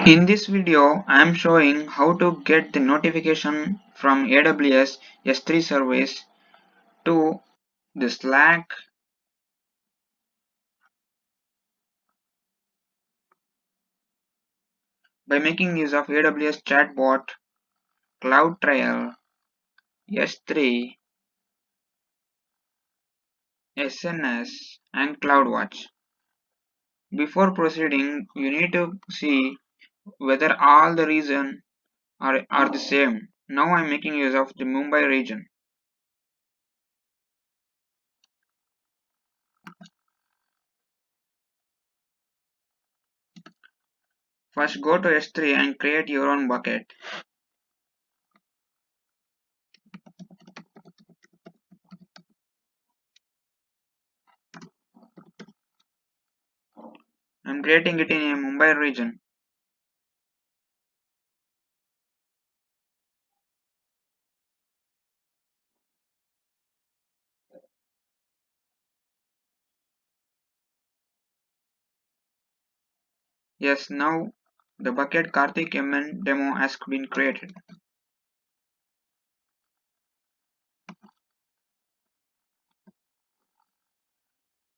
In this video, I am showing how to get the notification from AWS S3 service to the Slack by making use of AWS Chatbot, CloudTrail, S3, SNS, and CloudWatch. Before proceeding, you need to see whether all the regions are the same. Now I am making use of the Mumbai region. First go to S3 and create your own bucket. I am creating it in a Mumbai region. Yes, now the bucket Karthik MN demo has been created.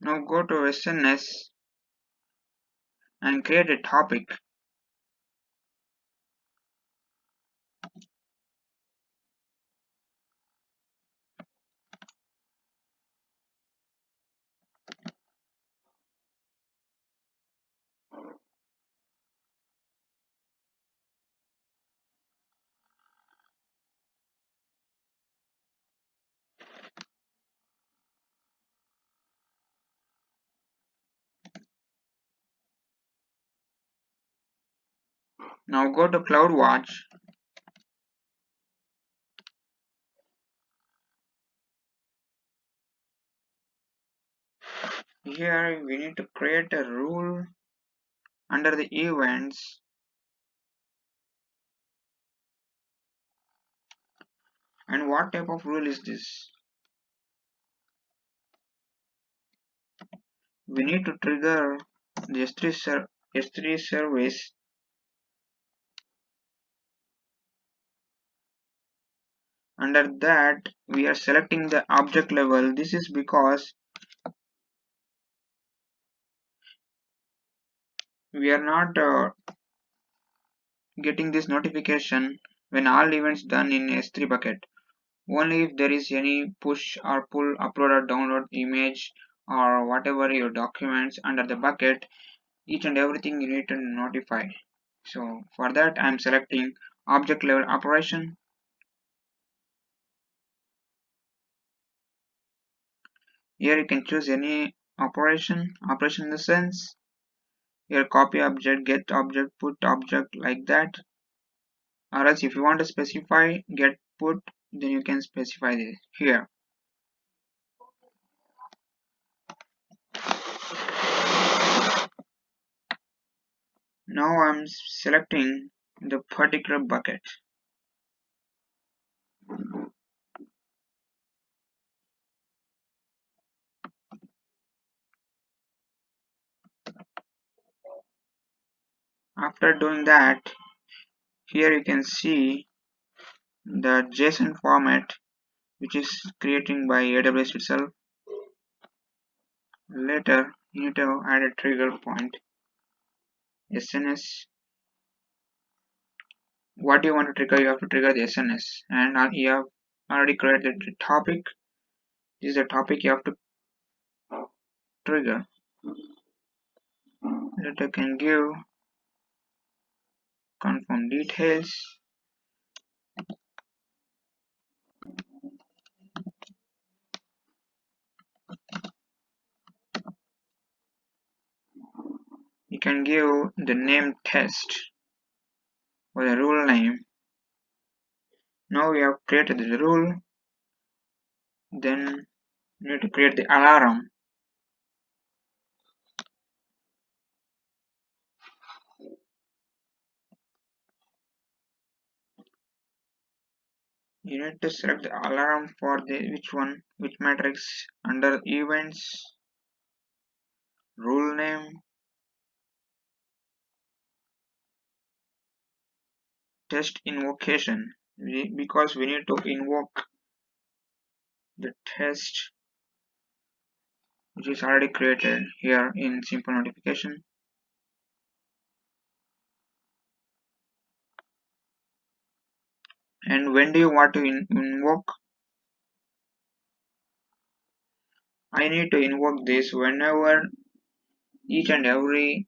Now go to SNS and create a topic. Now go to CloudWatch. Here we need to create a rule under the events. And what type of rule is this? We need to trigger the S3 service. Under that, we are selecting the object level. This is because we are not getting this notification when all events done in S3 bucket. Only if there is any push or pull, upload or download image or whatever your documents under the bucket, each and everything you need to notify. So for that I am selecting object level operation. Here you can choose any operation in the sense here copy object, get object, put object, like that. Or else if you want to specify get put, then you can specify this here. Now I'm selecting the particular bucket. After doing that, here you can see the JSON format which is creating by AWS itself. Later you need to add a trigger point, SNS. What do you want to trigger? You have to trigger the SNS, and you have already created the topic. This is the topic you have to trigger. Later can give confirm details. You can give the name test or the rule name. Now we have created the rule. Then you need to create the alarm. You need to select the alarm for the which matrix under events, rule name, test invocation because we need to invoke the test which is already created here in simple notification. And when do you want to invoke? I need to invoke this whenever each and every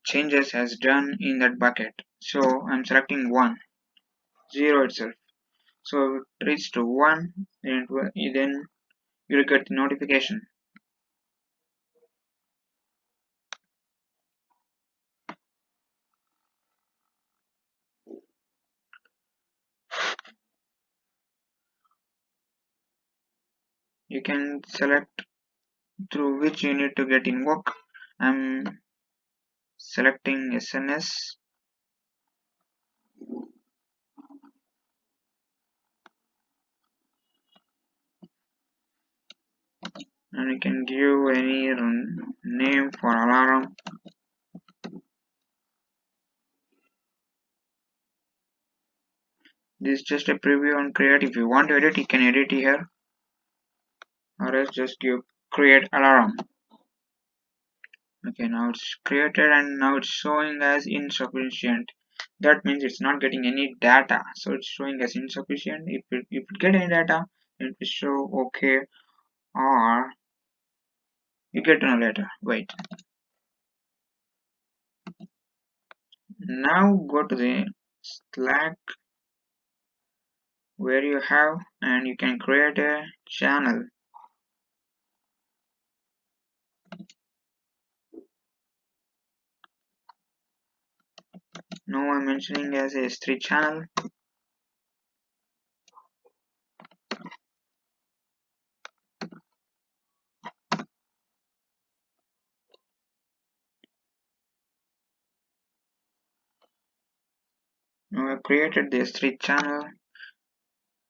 changes has done in that bucket. So I'm selecting 1, 0 itself. So it reaches to 1 and then you'll get the notification. You can select through which you need to get invoke. I'm selecting SNS. And you can give any name for alarm. This is just a preview on create. If you want to edit, you can edit here, or else just give create alarm. Okay, now it's created and now it's showing as insufficient. That means it's not getting any data, so it's showing as insufficient. If it get any data, it will show okay, or you get to know later. Wait. Now go to the Slack where you have and you can create a channel. Now I'm mentioning as a S3 channel. Now I created the S3 channel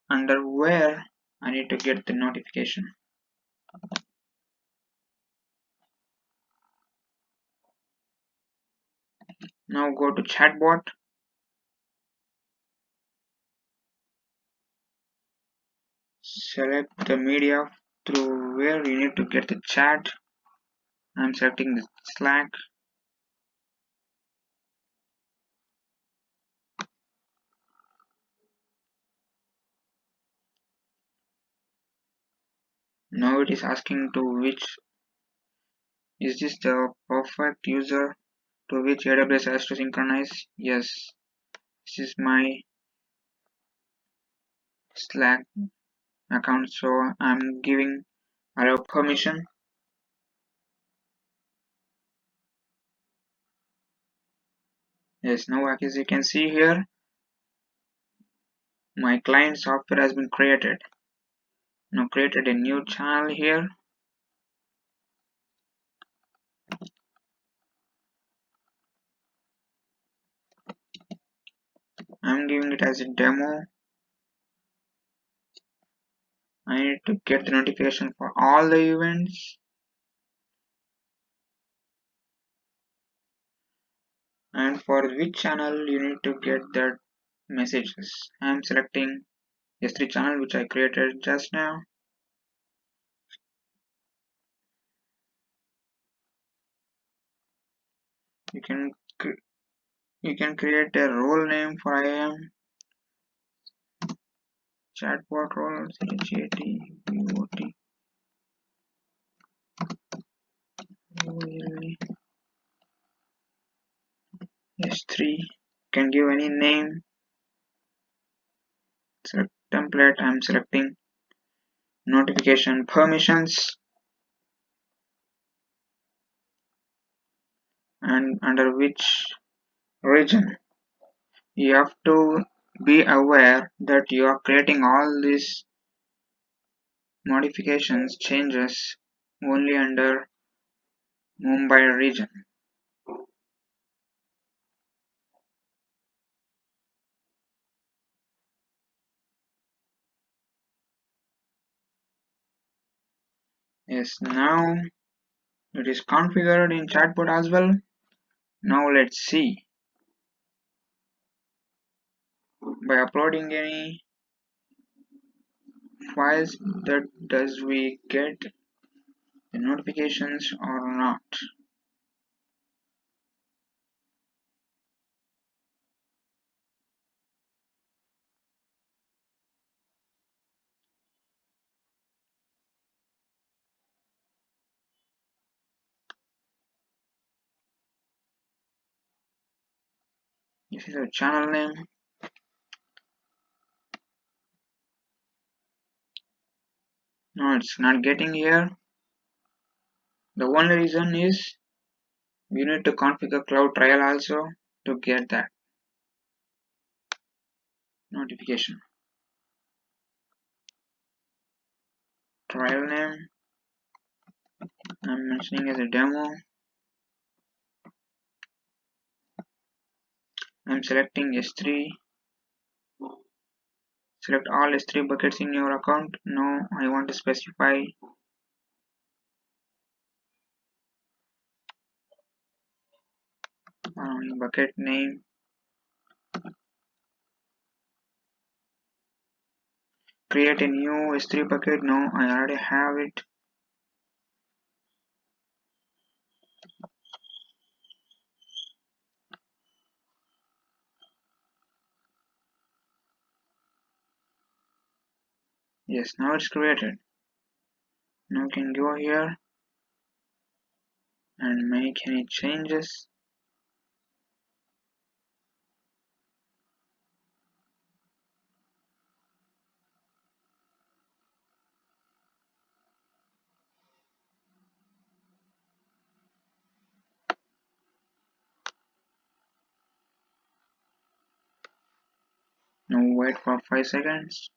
under where I need to get the notification. Now go to Chatbot. Select the media through where you need to get the chat. I'm selecting the Slack. Now it is asking to which, is this the perfect user to which AWS has to synchronize? Yes, this is my Slack account, so I'm giving allow permission. Yes, now as you can see here, my client software has been created. Now created a new channel here. I'm giving it as a demo. I need to get the notification for all the events. And for which channel you need to get that messages. I'm selecting S3 channel which I created just now. You can create a role name for IAM chatbot role, chatbot S3. You can give any name. Select template. I'm selecting notification permissions, and under which region. You have to be aware that you are creating all these modifications changes only under Mumbai region. Yes, now it is configured in chatbot as well. Now let's see. by uploading any files, that does we get the notifications or not? This is a channel name. No, it's not getting here. The only reason is we need to configure cloud trial also to get that notification. Trial name I'm mentioning as a demo. I'm selecting S3. Select all S3 buckets in your account. No, I want to specify bucket name. Create a new S3 bucket. No, I already have it. Yes, now it's created. Now you can go here and make any changes. Now wait for 5 seconds.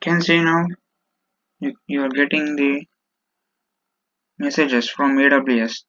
Can see now you are getting the messages from AWS.